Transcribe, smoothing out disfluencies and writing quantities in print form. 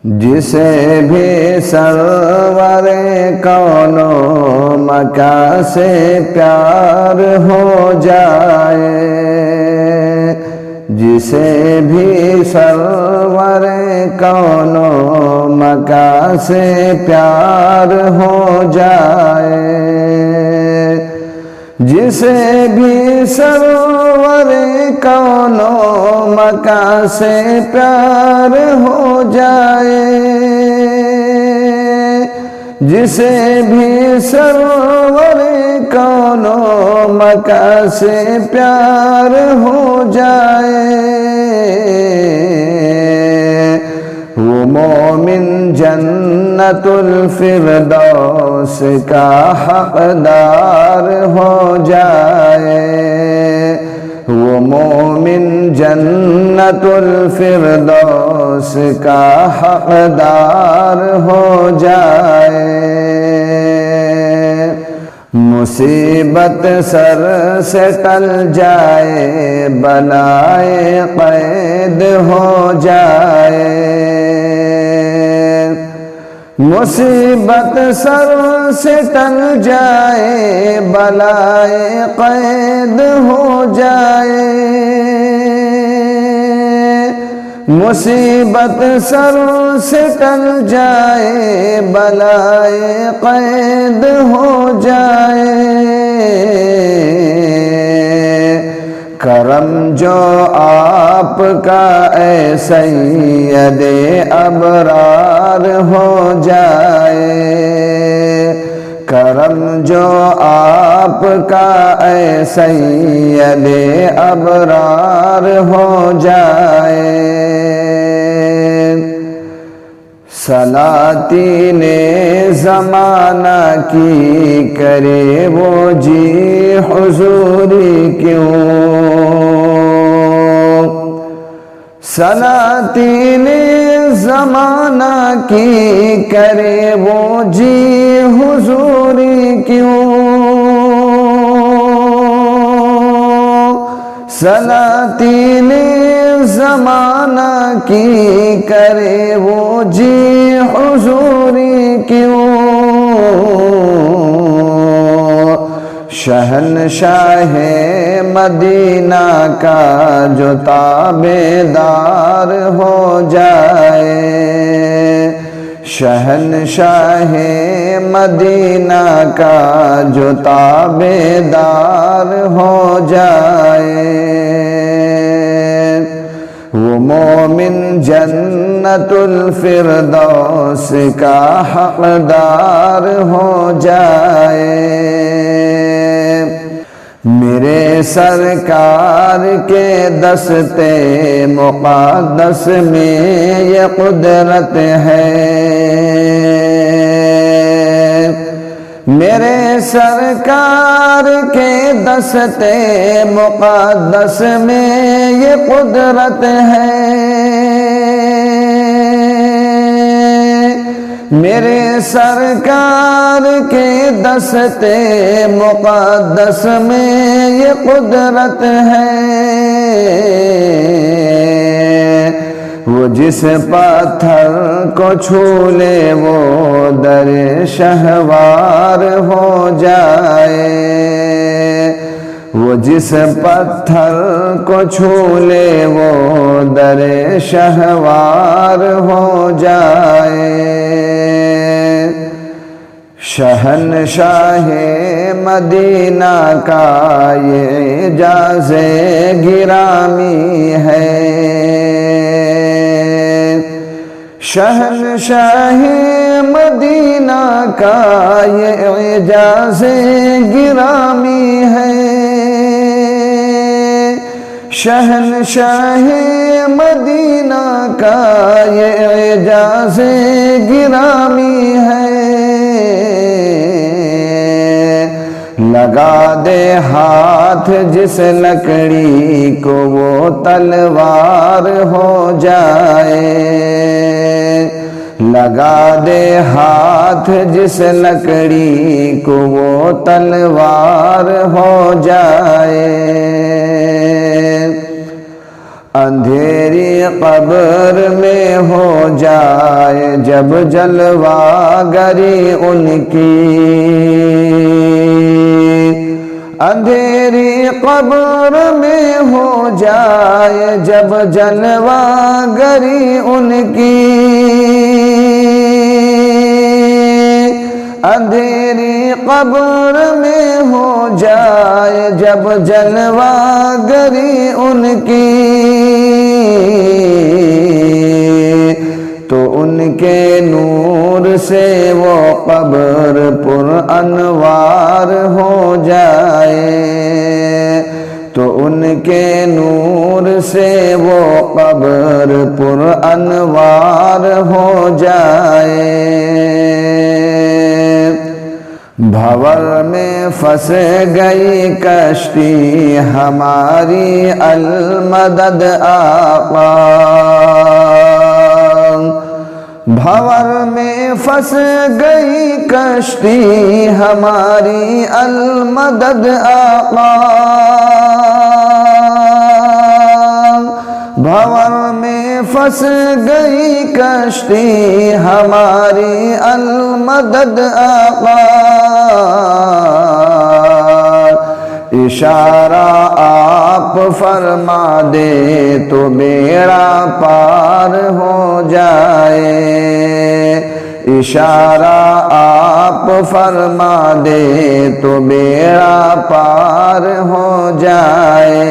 جسے بھی سرور کون و مکان سے پیار ہو جائے، جسے بھی سرور کون و مکان سے پیار ہو جائے، جسے بھی سرور کون و مکان سے پیار ہو جائے، جسے بھی سرور کون و مکان سے پیار ہو جائے، وہ مومن جنت الفردوس کا حقدار ہو جائے، وہ مومن جنت الفردوس کا حقدار ہو جائے، مصیبت سر سے ٹل جائے، بلائے قید ہو جائے، مصیبت سر سے ٹل جائے، بلائے قید ہو جائے، مصیبت سر سے ٹل جائے، بلائے قید ہو جائے، کرم جو آپ کا اے سید ابرار ہو جائے، کرم جو آپ کا اے سید ابرار ہو جائے، سلاطین زمانہ کی کرے وہ جی حضوری کیوں، سلاطین زمانہ کی کرے وہ جی حضوری کیوں، سلاطین زمانہ کی کرے وہ جی حضوری کیوں، شہنشاہ مدینہ کا جو تابعدار ہو جائے، شہنشاہ مدینہ کا جو تابعدار ہو جائے، وہ مومن جنت الفردوس کا حقدار ہو جائے، میرے سرکار کے دستے مقدس میں یہ قدرت ہے، میرے سرکار کے دستے مقدس میں یہ قدرت ہے، میرے سرکار کے دستے مقدس میں یہ قدرت ہے، وہ جس پتھر کو چھو لے وہ در شہوار ہو جائے، وہ جس پتھر کو چھو لے وہ در شہوار ہو جائے، شہنشاہ مدینہ کا یہ اعجاز گرامی ہے، شہنشاہ مدینہ کا یہ اعجاز گرامی ہے، شہنشاہ مدینہ کا یہ اعجاز گرامی ہے، لگا دے ہاتھ جس لکڑی کو وہ تلوار ہو جائے، لگا دے ہاتھ جس لکڑی کو وہ تلوار ہو جائے، اندھیری قبر میں ہو جائے جب جلوہ گری ان کی، اندھیری قبر میں ہو جائے جب جلوہ گری ان کی، اندھیری قبر میں ہو جائے جب جلوہ گری ان کی، تو ان کے نور سے وہ قبر پر انوار ہو جائے، تو ان کے نور سے وہ قبر پر انوار ہو جائے۔ بھور میں پھنس گئی کشتی ہماری المدد آقا، بھور میں پھنس گئی کشتی ہماری المدد آقا، بھور میں پھنس گئی کشتی ہماری المدد آقا، اشارہ آپ فرما دے تو بیڑا پار ہو جائے، اشارہ آپ فرما دے تو بیڑا پار ہو جائے۔